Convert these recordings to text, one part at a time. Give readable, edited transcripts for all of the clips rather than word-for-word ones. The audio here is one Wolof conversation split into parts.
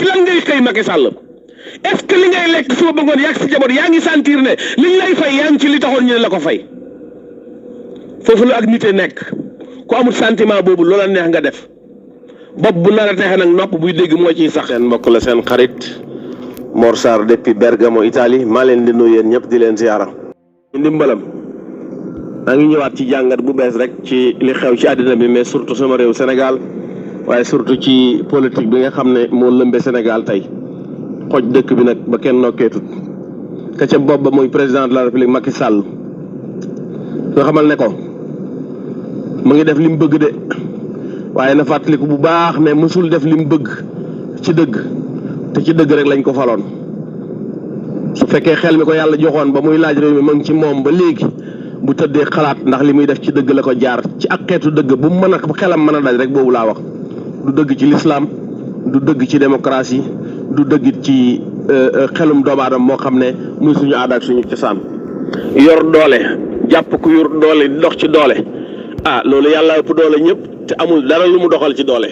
ci lan ngay xëy Macky Sall est-ce que li ngay lekk suba ba ngoon yàgg si jaboot yaa ngi sentir ne liñ lay fay yaa ngi ci li taxoon ñu ne la ko fay foofu la ak nite nekk ku amul sentiment boobu loola neex nga def bopp bu nar a texe nag nopp buy dégg moo ciy sax. seen mbokk la seen xarit Mor Sarr depuis Bergamo Italie maa leen di nuyu yéen ñëpp di leen ziara. ndimbalam maa ngi ñëwaat ci jàngat bu bees rek ci li xew ci àddina bi mais surtout sama réew Sénégal waaye surtout ci politique bi nga xam ne moo lëmbe Sénégal tey xoj dëkk bi nag ba kenn nokkeetut ka ca bopp ba muy président de la République Macky Sall nga xamal ne ko mu ngi def li mu bëgg de waaye na fàttaliku bu baax ne mësul def li mu bëgg ci dëgg te ci dëgg rek lañ ko faloon su fekkee xel mi ko yàlla joxoon ba muy laaj réew mi mu ngi ci moom ba léegi bu tëddee xalaat ndax li muy def ci dëgg la ko jaar ci ak xeetu dëgg bu mu mën a xelam mën a daj rek boobu laa wax du dëgg ci lislaam du dëgg ci démocratie du dëgg ci xelum doomu aadama moo xam ne muy suñu aada ak suñu cosaan yor doole jàpp ku yor doole dox ci doole loolu yàlla ëpp doole ñëpp te amul dara lu mu doxal ci doole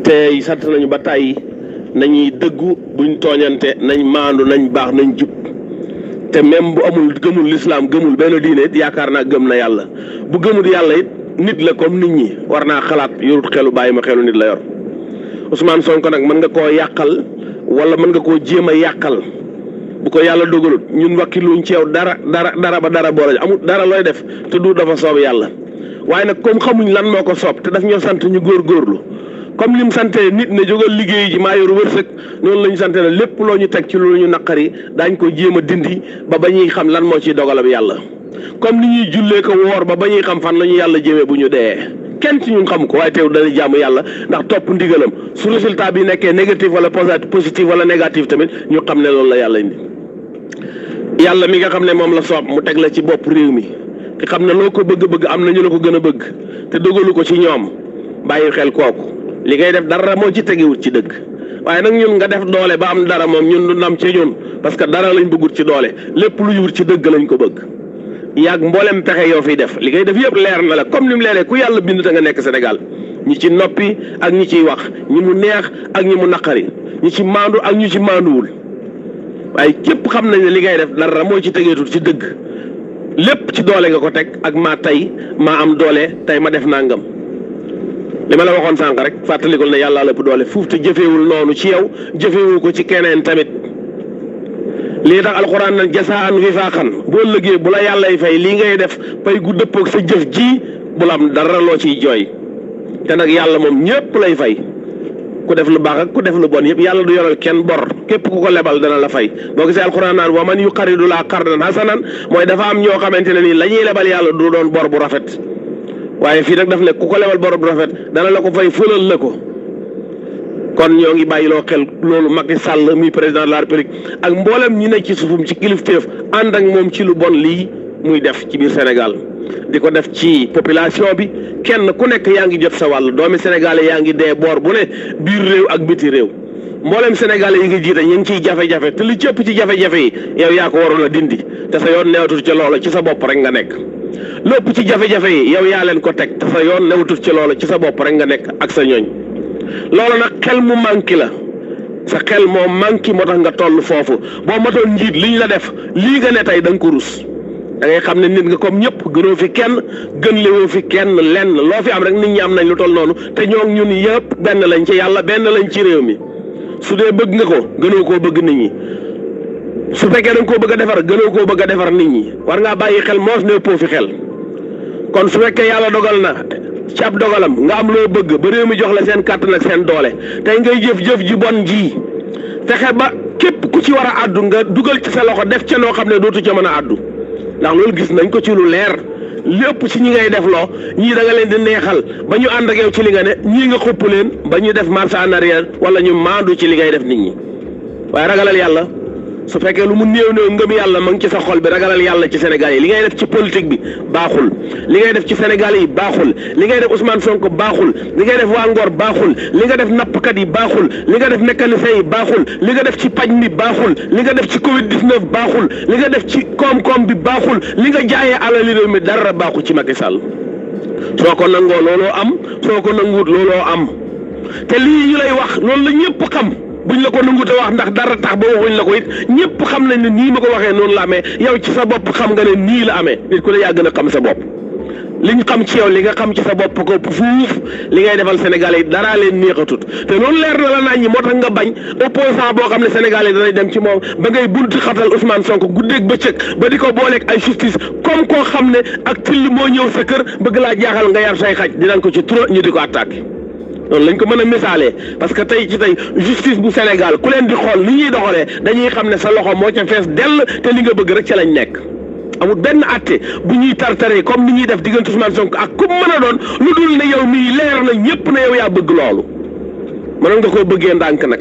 te sant nañu ba tàyyi nañuy dëggu buñ tooñante nañ maandu nañ baax nañ jub te même bu amul gëmul lislaam gëmul benn diine it yaakaar naa gëm na yàlla bu gëmul yàlla it nit la comme nit ñi war naa xalaat yorut xelu bàyyi ma xelu nit la yor Ousmane Sonko nag mën nga koo yàqal wala mën nga koo jéem a yàqal bu ko yàlla dogalut ñun wakkiluñ ci yow dara ba dara boole amul dara looy def te du dafa soob yàlla waaye nag comme xamuñ lan moo ko soob te daf ñoo sant ñu góorgóorlu comme lim sante nit ne jógal liggéey ji maa yor wërsëg noonu la ñu sante ne lépp loo ñu teg ci lu ñu naqari daañ ko jéem a dindi ba ñuy xam lan moo ciy dogalab yàlla comme ni ñuy jullee ko woor ba ñuy xam fan la ñu yàlla jëmee bu ñu dee kenn ci ñun xam ko waaye teew dana jaamu yàlla ndax topp ndigalam su résultat bi nekkee négatif wala positif wala négatif tamit ñu xam ne loolu la yàlla indi yàlla mi nga xam ne moom la soob mu teg la ci bopp réew mi ki xam ne loo ko bëgg-bëgg am na ñu la ko gën a bëgg te dogalu ko ci ñoom bàyyi xel kooku li ngay def dara moo ci tegewut ci dëgg waaye nag ñun nga def doole ba am dara moom ñun du ndam ci ñun parce que dara lañ bëggut ci doole lépp lu wut ci dëgg lañ ko bëgg yàgg mboolem pexe yoo fiy def li ngay def yëpp leer na la comme ni mu leeree ku yàlla bind te nga nekk Sénégal ñi ci noppi ak ñi ciy wax ñi mu neex ak ñi mu naqari ñi ci maandu ak ñi ci maanduwul waaye képp xam nañ ne li ngay def dara moo ci tegeetul ci dëgg lépp ci doole nga ko teg ak maa tey maa am doole tey ma def nangam li ma la waxoon sànq rek fàttalikul ne yàlla lépp doole fuuf te jëfewul noonu ci yow jëfewul ko ci keneen tamit lii tax alxuraan na jasaan wifaaqan boo lëggee bu la yàllay fay lii ngay def pay gu dëppoog sa jëf ji bu la am dara loo ciy jooy te nag yàlla moom ñépp lay fay ku def lu baax ak ku def lu bon yëpp yàlla du yoral kenn bor képp ku ko lebal dana la fay boo gisee alxuraan naan wa man yuqaridu laa qardan hasanan mooy dafa am ñoo xamante ne nii la ñuy lebal yàlla du doon bor bu rafet waaye fii nag daf ne ku ko lebal bor bu rafet dana la ko fay fëlal la ko kon ñoo ngi bàyyiloo xel loolu Macky Sall muy président de la République ak mboolem ñi nekk ci suufum ci kilifteef ànd ak moom ci lu bon lii muy def ci biir Sénégal di ko def ci population bi kenn ku nekk yaa ngi jot sa wàll doomi sénégalais yaa ngi dee boor bu ne biir réew ak biti réew mboolem sénégalais yi ngi jiite ñu ngi ciy jafe-jafe te li cëpp ci jafe-jafe yi yow yaa ko waroon a dindi te sa yoon newatul ci loola ci sa bopp rek nga nekk lépp ci jafe-jafe yi yow yaa leen ko teg te sa yoon newatul ci loola ci sa bopp rek nga nekk ak sa ñooñ loolu nag xel mu manqué la sa xel moo manqué moo tax nga toll foofu boo matoon njiit liñ la def lii nga ne tey da nga ko rus da ngay xam ne nit nga comme ñëpp gënoo fi kenn gën lewoo fi kenn lenn loo fi am rek nit ñi am nañ lu toll noonu te ñoo ñun yëpp benn lañ ci yàlla benn lañ ci réew mi su dee bëgg nga ko gënoo koo bëgg nit ñi su fekkee da nga koo bëgg a defar gënoo koo bëgg a defar nit ñi war ngaa bàyyi xel moos ne ëppoo fi xel kon su fekkee yàlla dogal na ci ab dogalam nga am loo bëgg ba réew mi jox la seen kàttan ak seen doole tey ngay jëf-jëf ji bon ji fexe ba képp ku ci war a àddu nga dugal ci sa loxo def ca noo xam ne dootu ca mën a àddu ndax loolu gis nañ ko ci lu leer lépp ci ñi ngay def loo ñii da nga leen di neexal ba ñu ànd ak yow ci li nga ne ñii nga xupp leen ba ñu def marche en arrière wala ñu maandu ci li ngay def nit ñi waaye ragalal yàlla su fekkee lu mu néew néew ngëm yàlla ma ngi ci sa xol bi ragalal yàlla ci Sénégal yi li ngay def ci politique bi baaxul li ngay def ci Sénégal yi baaxul li ngay def Ousmane Sonko baaxul li ngay def waa Ngor baaxul li nga def nappkat yi baaxul li nga def mécanicien yi baaxul li nga def ci paj mi baaxul li nga def ci Covid 19 baaxul li nga def ci koom-koom bi baaxul li nga jaayee alali réew mi dara baaxul ci Macky Sall soo ko nangoo looloo am soo ko nanguwut looloo am te lii ñu lay wax loolu la ñëpp xam buñ la ko nangut a wax ndax dara tax ba waxuñ la ko it ñëpp xam nañ ne nii ma ko waxee noonu la amee yow ci sa bopp xam nga ne nii la amee nit ku ne yaa gën a xam sa bopp liñ xam ci yow li nga xam ci sa bopp ko fuuf li ngay defal Sénégalais yi daraa leen neexatut te loolu leer na la nañ ñi moo tax nga bañ opposant boo xam ne Sénégalais danañ dem ci moom ba ngay bunti xatal Ousmane Sonko guddeeg bëccëg ba di ko booleeg ay justice comme koo xam ne ak till moo ñëw sa kër bëgg laa jaaxal nga yar say xaj dinañ ko ci trop ñu di ko attaqué noonu lañ ko mën a misaalee parce que tey ci tey justice bu Sénégal ku leen di xool ni ñuy doxalee dañuy xam ne sa loxo moo ca fees dell te li nga bëgg rek ca lañ nekk amul benn atte bu ñuy tartaree comme ni ñuy def diggante Ousmane Sonko ak ku mën a doon lu dul ne yow mii leer na ñëpp na yow yaa bëgg loolu mënoon nga koo bëggee ndànk nag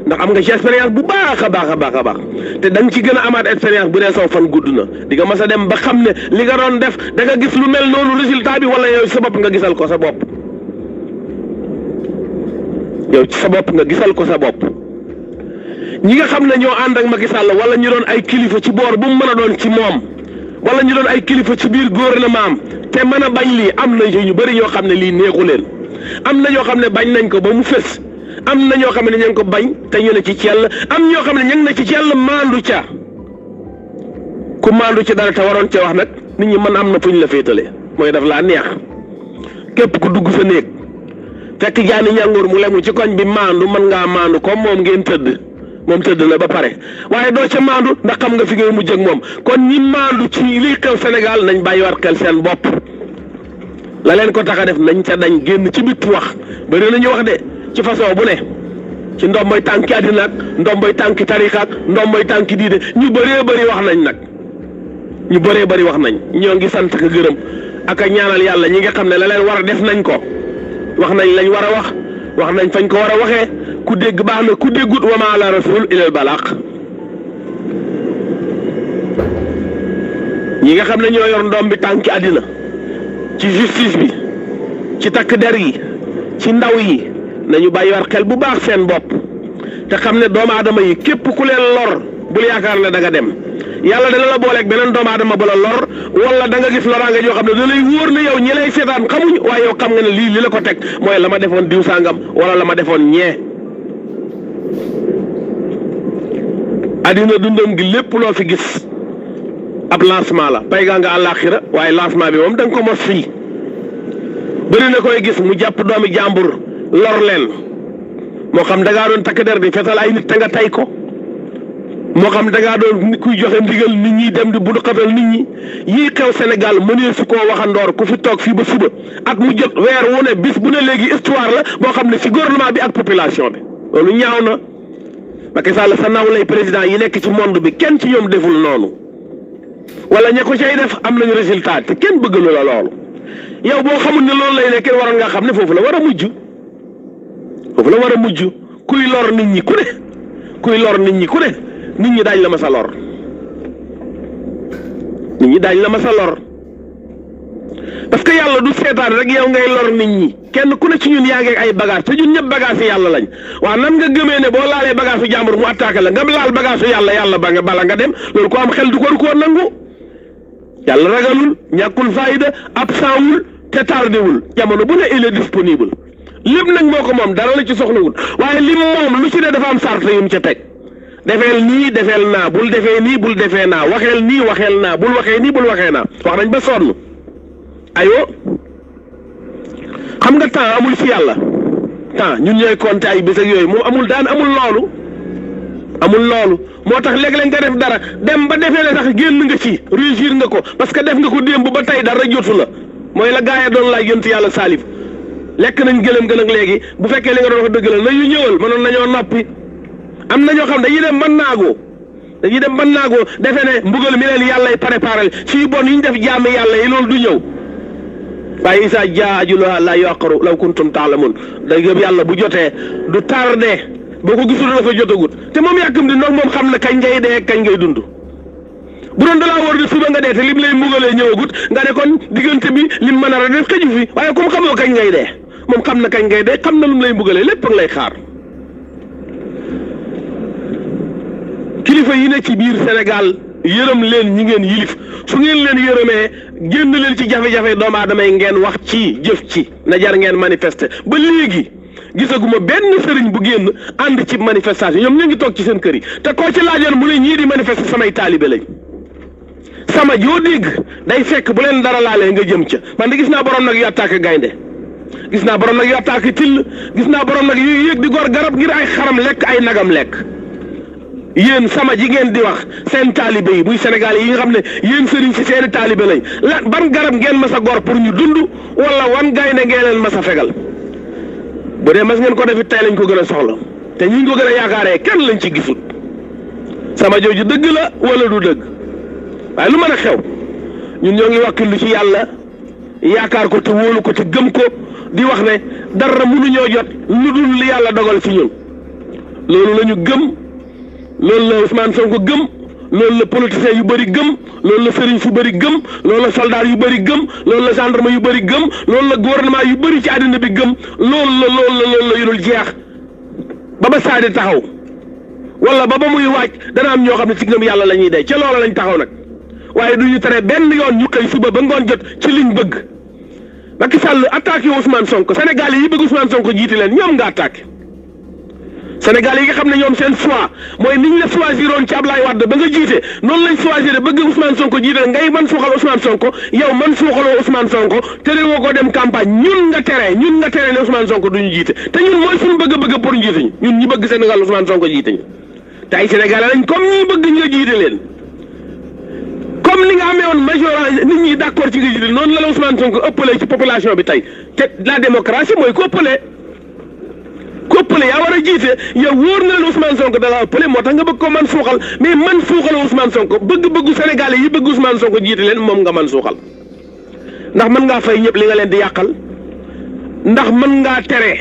ndax am nga ci expérience bu baax a baax a baax a baax te da nga ci gën a amaat expérience bu dee saw fan gudd na di nga mas a dem ba xam ne li nga doon def da nga gis lu mel noonu résultat bi wala yow sa bopp nga gisal ko sa bopp yow ci sa bopp nga gisal ko sa bopp ñi nga xam ne ñoo ànd ak Macky Sall wala ñu doon ay kilifa ci boor bu mu mën a doon ci moom wala ñu doon ay kilifa ci biir gouvernement am te mën a bañ lii am na ñu bëri ñoo xam ne lii neexu leen am na ñoo xam ne bañ nañ ko ba mu fës am na ñoo xam ne ña ngi ko bañ te ñu ne ci cell am ñoo xam ne ña ngi ne ci cell maandu ca ku maandu ci dara te waroon ca wax nag nit ñi mën am na fu ñu la féetalee mooy daf laa neex képp ku dugg sa néeg fekk jaani ñàngoor mu lemu ci koñ bi maandu mën ngaa maandu comme moom ngeen tëdd moom tëdd na ba pare waaye doo ca maandu ndax xam nga fi ngay mujj ak moom kon ñi maandu ci liy xew Sénégal nañ bàyyi war xel seen bopp la leen ko tax a def nañ ca dañ génn ci bitti wax bëri nañu wax de ci façon bu ne ci ndomboy tànki àddina ak ndomboy tànki tarixa ak ndomboy tànki diide ñu bëree bëri wax nañ nag ñu bëree bëri wax nañ ñoo ngi sant ka gërëm ak a ñaanal yàlla ñi nga xam ne la leen war a def nañ ko wax nañ lañ war a wax nañ fañ ko war a waxee ku dégg baax na ku déggut wa maa ala rasul ilal balaax ñi nga xam ne ñoo yor ndoom bi tànki àddina ci justice bi ci takk der yi ci ndaw yi nañu bàyyi war xel bu baax seen bopp te xam ne doomu aadama yi képp ku leen lor bul yaakaar ne da nga dem yàlla dana la booleeg beneen doomu aadama ba la lor wala da nga gis loraange yoo xam ne da lay wóor na yow ñi lay seetaan xamuñ waaye yow xam nga ne lii li la ko teg mooy la ma defoon diw sàngam wala la ma defoon ñee addina dundam gi lépp loo fi gis ab lancement la pay gaa nga àllaaxira waaye lancement bi moom da nga ko mos fii bëri na koy gis mu jàpp doomi jàmbur lor leen moo xam da ngaa doon takk der di fetal ay nit te nga tay ko moo xam da ngaa doon kuy joxe ndigal nit ñi dem di bundu xatal nit ñi yii xew Sénégal mënee su koo waxandoor ku fi toog fii ba suba at mu jot weer wu ne bis bu ne léegi histoire la boo xam ne ci gouvernement bi ak population bi loolu ñaaw na Macky Sall sa naw lay président yi nekk ci monde bi kenn ci ñoom deful noonu wala ña ko cay def am nañu résultat te kenn bëgg la loolu yow boo xamul ne loolu lay nekkee waroon nga xam ne foofu la war a mujj foofu la war a mujj kuy lor nit ñi ku ne kuy lor nit ñi ku ne nit ñi daañ la ma sa lor nit ñi daañ la ma sa lor parce que yàlla du seetaan rek yow ngay lor nit ñi kenn ku ne ci ñun yaa ngi ay bagage te ñun ñëpp bagage yi yàlla lañ waaw nan nga gëmee ne boo laalee bagage su jàmbur mu attaqué la nga laal bagage su yàlla ba nga bala nga dem loolu ko am xel du ko nangu yàlla ragalul ñàkkul fayda absent wul te tardé wul jamono bu ne il est disponible lépp nag moo ko moom dara la ci soxlawul waaye lim moom lu ci ne dafa am sart yu mu ca teg defeel nii defeel naa bul defee nii bul defee naa waxeel nii waxeel naa bul waxee nii bul waxee naa wax nañ ba sonn ayoo xam nga temps amul ci yàlla temps ñun ñooy compter ay bés ak yooyu moom amul daan amul loolu moo tax léeg-léeg nga def dara dem ba defee ne sax génn nga ci réussir nga ko parce que def nga ko démb ba tey dara jotu la mooy la gaaya doon laaj yonent yàlla Salif lekk nañ gëlëm gën ak léegi bu fekkee li nga doon wax dëgg la nañu ñëwal mënoon nañoo noppi am na ñoo xam dañuy dem ban naagoo defe ne mbugal mi leen yàlla préparé fii bon yi ñu def jaami yàlla yi loolu du ñëw waaye isa jaa ajaluhaa laa yu'axxaru law kuntum ta'lamuun day gëm yàlla bu jotee du tardé boo ko gisul dafa jotagut te moom yàkkam di ndox moom xam na kañ ngay dee kañ ngay dund bu doon dalaa war di suba nga dee te lim lay mbugalee ñëwagut nga ne kon diggante bi lim mën a def xëju fi waaye comme xamoo kañ ngay dee moom xam na kañ ngay dee xam na lu mu lay mbugalee lépp nga lay xaar kilifa yi ne ci biir Sénégal yërëm leen ñi ngeen yilif su ngeen leen yërëmee génn leen ci jafe-jafe doomu aadama yi ngeen wax ci jëf ci na jar ngeen manifester ba léegi gisaguma benn sëriñ bu génn ànd ci manifestation ñoom ñu ngi toog ci seen kër yi te koo ci laajoon mu ne ñii di manifester samay taalibe lañ sama joo dégg day fekk bu leen dara laalee nga jëm ca man de gis naa borom nag yu attaque gaynde gis naa borom nag yu attaque till gis naa borom nag yu yéeg di gor garab ngir ay xaram lekk ay nagam lekk yéen sama ji ngeen di wax seen taalibe yi muy Sénégal yi nga xam ne yéen sëriñ si seeni taalibe lañ la ban garab ngeen mas a gor pour ñu dund wala wan gaynde ngeen leen mas a fegal bu dee mas ngeen ko defit tey lañ ko gën a soxla te ñi ko gën a yaakaaree kenn lañ ci gisul sama jooju dëgg la wala du dëgg waaye lu mën a xew ñun ñoo ngi wakkilu ci yàlla yaakaar ko te wóolu ko te gëm ko di wax ne dara mënuñoo jot lu dul li yàlla dogal ci ñun loolu la ñu gëm loolu la Ousmane Sonko gëm loolu la politiciens yu bëri gëm loolu la sëriñ fu bëri gëm loolu la soldat yu bëri gëm loolu la gendarme yu bëri gëm loolu la gouvernement yu bëri ci àddina bi gëm loolu la yu dul jeex ba saadi taxaw wala ba muy waaj dana am ñoo xam ne ci ngëm yàlla la ñuy dee ca loola lañ taxaw nag waaye du ñu tere benn yoon ñu xëy suba ba ngoon jot ci liñ bëgg Macky Sall attaqué Ousmane Sonko Sénégal yi bëgg Ousmane Sonko jiite leen ñoom nga attaqué Sénégal yi nga xam ne ñoom seen choix mooy ni ñu la choisiroon ci Ablaye Wade ba nga jiite noonu lañ choisir bëgg Ousmane Sonko jiite ngay man suuxal Ousmane Sonko yow man suuxaloo Ousmane Sonko tere woo ko dem campagne ñun nga tere ne Ousmane Sonko duñu jiite te ñun mooy suñu bëgg pour jiite ñu ñun ñi bëgg Sénégal Ousmane Sonko jiite ñu te ay Sénégalais lañ comme ñi bëgg nga jiite leen comme ni nga amee woon majorité nit ñi d'accord ci nga jiite noonu la Ousmane Sonko ëppalee ci population bi tey te la démocratie mooy ko ëppalee yaa war a jiite yow wóor na leen Ousmane Sonko da la ëppale moo tax nga bëgg ko man suuxal mais man suuxal Ousmane Sonko bëgg-bëggu Sénégalais yi bëgg Ousmane Sonko jiite leen moom nga man suuxal ndax mën ngaa fay ñëpp li nga leen di yàqal ndax mën ngaa tere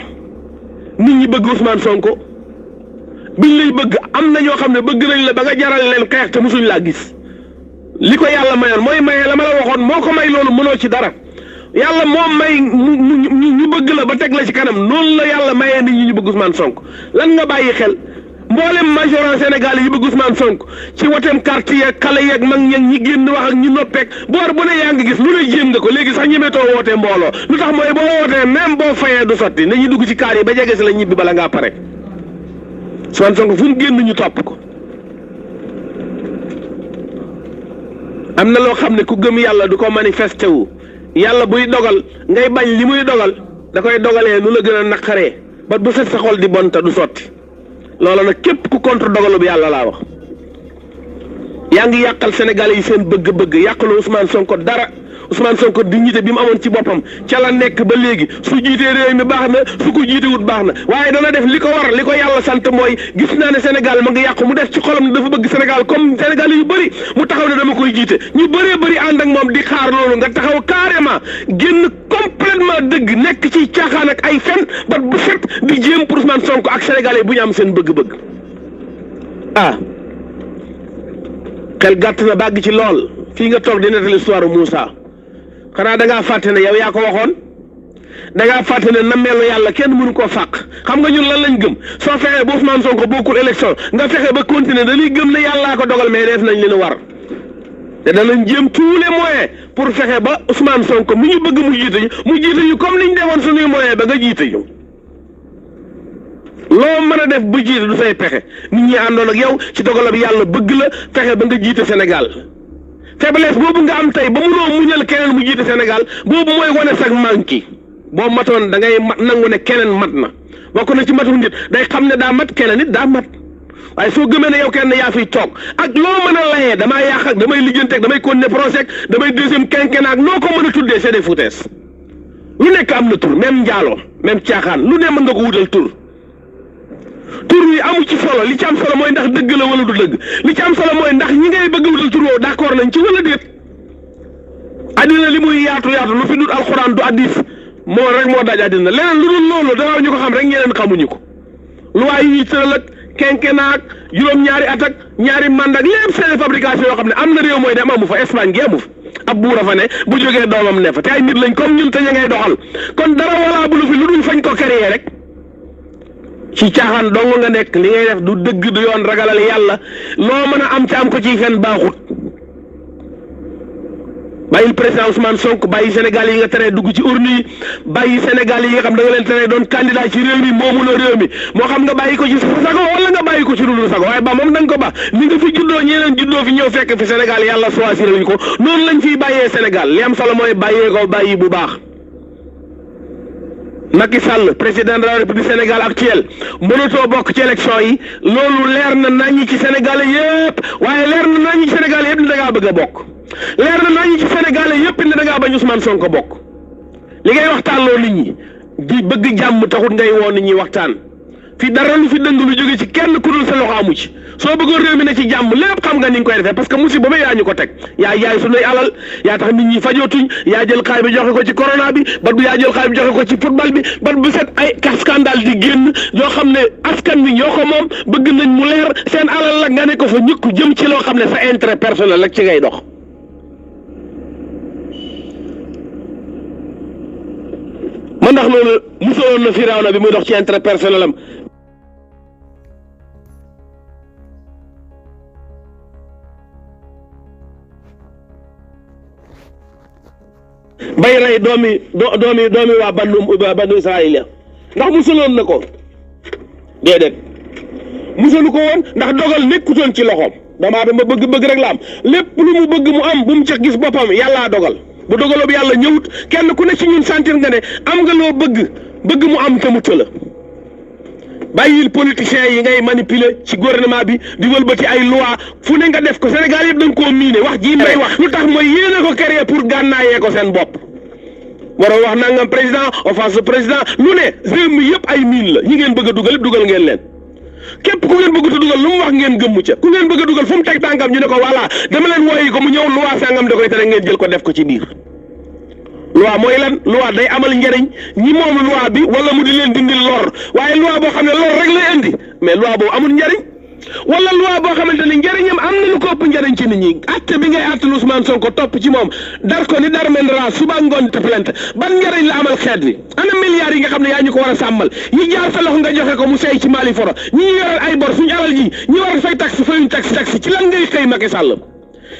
nit ñi bëgg Ousmane Sonko biñ lay bëgg am na ñoo xam ne bëgg nañ la ba nga jaral leen xeex te mosuñ laa gis li ko yàlla mayoon mooy maye la ma la waxoon moo ko may loolu mënoo ci dara yàlla moom may ñu bëgg la ba teg la ci kanam noonu la yàlla mayee nit ñi ñu bëgg Ousmane Sonko lan nga bàyyi xel mboolem majorité Sénégal yi bëgg Ousmane Sonko ci woteem carte yeeg xale yeeg mag ñeeg ñi génn wax ak ñi noppeeg boor bu ne yaa ngi gis lu ne jéem nga ko léegi sax ñemetoo wootee mbooloo lu tax mooy boo wootee même boo fayee du sotti nañuy dugg ci kaar yi ba jege si la ñibbi bala ngaa pare Ousmane Sonko fu mu génn ñu topp ko am na loo xam ne ku gëm yàlla du ko manifesté wu yàlla buy dogal ngay bañ li muy dogal da koy dogalee nu la gën a naqaree ba bu set sa xol di bon te du sotti loolu nag képp ku contre dogalu bi yàlla laa wax yaa ngi yàqal Sénégalais yi seen bëgg-bëgg yàqaloo Ousmane Sonko dara Ousmane Sonko dignité bi mu amoon ci boppam ca la nekk ba léegi su jiitee réew mi baax na su ko jiitewut baax na waaye dana def li ko war li ko yàlla sant mooy gis naa ne Sénégal ma ngi yàqu mu def ci xolam dafa bëgg Sénégal comme Sénégal yu bëri mu taxaw ne dama koy jiite ñu bëree bëri ànd ak moom di xaar loolu nga taxaw carrément génn complètement dëgg nekk ci caaxaan ak ay fen ba bu set di jéem pour Ousmane Sonko ak Sénégalais bu ñu am seen bëgg-bëgg xel gàtt na bàgg ci lool fii nga toog di nettali histoire Moussa xanaa da ngaa fàtte ne yow yaa ko waxoon da ngaa fàtte ne nammeelu yàlla kenn mënu koo fàq xam nga ñun lan lañ gëm soo fexee ba Ousmane Sonko bokkul élection nga fexe ba continuer dañuy gëm ne yàllaa ko dogal mais def nañ li ñu war te danañ jéem tous les moyens pour fexe ba Ousmane Sonko mu ñu bëgg mu jiite ñu comme niñ defoon suñuy moyens ba nga jiite ñu loo mën a def bu jiite du say pexe nit ñi àndoon ak yow ci dogalab yàlla bëgg la fexe ba nga jiite Sénégal faiblesse boobu nga am tey ba munoo muñal keneen mu jiite Sénégal boobu mooy wane sag manki boo matoon da ngay mat nangu ne keneen mat na bokk na ci matu nit day xam ne daa mat keneen nit daa mat waaye soo gëmee ne yow kenn yaa fiy toog ak loo mën a layee damaa yàq ak damay lijjanteeg damay continuer procès damay deuxième quinquennat ak noo ko mën a tuddee c'est des foutaises lu nekk am na tur même njaaloo même caaxaan lu ne mën nga ko wutal tur yi amu ci solo li ci am solo mooy ndax dëgg la wala du dëgg li ci am solo mooy ndax ñi ngay bëgg wutal tur woowu d'accord nañ ci wala déet addina li muy yaatu lu fi dul alxuraan du addis moo rek moo daj addina leneen lu dul loolu dafa ñu ko xam rek ñeneen xamuñu ko lu waay yi ñuy tëral ak quinquennat ak juróom-ñaari at ak ñaari mandat lépp seen fabrication yoo xam ne am na réew mooy dem amu fa Espagne gi amu fa ab buura fa ne bu jógee doomam ne fa te ay nit lañ comme ñun te ña ngay doxal kon dara wala bu lu fi lu dul fañ ko créé rek ci caaxaan dong nga nekk li ngay def du dëgg du yoon ragalal yàlla loo mën a am ci am ko ci fen baaxut bàyyil président Ousmane Sonko bàyyi Sénégal yi nga tere dugg ci urne yi bàyyi Sénégal yi nga xam da nga leen tere doon candidat ci réew mi moomuloo réew mi moo xam nga bàyyi ko ci sago wala nga bàyyi ko ci dul sago waaye ba moom da nga ko ba ni nga fi juddoo ñeneen juddoo fi ñëw fekk fi Sénégal yàlla choisir lañ ko noonu lañ fiy bàyyee Sénégal li am solo mooy bàyyee ko bàyyi bu baax. Macky Sall président de la République Sénégal actuel mënatoo bokk ci élection yi loolu leer na nañu ci Sénégal yëpp waaye leer na nañu ci Sénégal yëpp ni da ngaa bëgg a bokk leer na nañu ci Sénégal yëpp ni da ngaa bañ Ousmane Sonko bokk li ngay waxtaanloo nit ñi di bëgg jàmm taxut ngay woo nit ñi waxtaan fi dara lu fi dëng lu jóge ci kenn ku dul sa loxo amu ci soo bëggoon réew mi ne ci jàmm lépp xam nga ni nga koy defee parce que musiba ba yaa ñu ko teg yaa jaay sunuy alal yaa tax nit ñi fajootuñ yaa jël xaay bi joxe ko ci corona bi bat bu yaa jël xaay bi joxe ko ci football bi bat bu set ay scandale di génn yoo xam ne askan wi ñoo ko moom bëgg nañ mu leer seen alal la nga ne ko fa ñëkk jëm ci loo xam ne sa intérêt personnel rek ci ngay dox. man ndax loolu musoon na Firawna bi muy dox ci intérêt personnel am bay rey doomi waa bandu Israël ndax musaloon na ko déedéet musalu ko woon ndax dogal nekkutoon ci loxoom damaa dama bëgg rek la am lépp lu mu bëgg mu am bu mu ci gis boppam yàllaa dogal bu dogaloo bi yàlla ñëwut kenn ku ne ci ñun sentir nga ne am nga loo bëgg mu am te mu tëla bàyyil politiciens yi ngay manipuler ci gouvernement bi di wëlbati ay loi fu ne nga def ko Sénégal yëpp da nga koo miine wax jii may wax lu tax mooy yéene ko créer pour gànnaayee ko seen bopp waroo wax nangam président offense président lu ne réew mi yëpp ay miin la ñi ngeen bëgg a dugal yëpp dugal ngeen leen képp ku ngeen bëgg a dugal lu mu wax ngeen gëmmu ca ku ngeen bëgg a dugal fu mu teg tànkam ñu ne ko voilà dama leen wooyi ko mu ñëw loi sangam da koy tere ngeen jël ko def ko ci biir loi mooy lan loi day amal njëriñ ñi moom loi bi wala mu di leen dindil lor waaye loi boo xam ne lor rek lay indi mais loi boobu amul njëriñ wala loi boo xamante ne njëriñam am na lu ko ëpp njëriñ ci nit ñi atte bi ngay attal Ousmane Sonko topp ci moom dar ko ni dar men ra suba ngoon te plainte ban njëriñ la amal xeet bi ana milliards yi nga xam ne yaa ñu ko war a sàmmal yi jaar sa loxo nga joxe ko mu seey ci Mali foro ñi ñu yoral ay bor suñu alal ji ñi war a fay taxe fayuñ taxe ci lan ngay xëy Macky Sall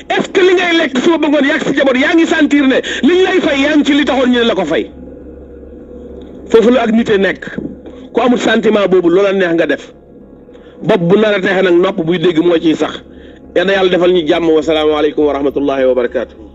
est-ce que li ngay lekk suba ba ngoon yàgg si jaboot yaa ngi sentir ne liñ lay fay yaa ngi ci li taxoon ñu ne la ko fay foofu la ak nite nekk ku amul sentiment boobu loola neex nga def bopp bu nar a texe nag nopp buy dégg moo ciy sax yal na yàlla defal ñu jàmm wa salaamu aleykum wa rahmatullahi wa barakaatu.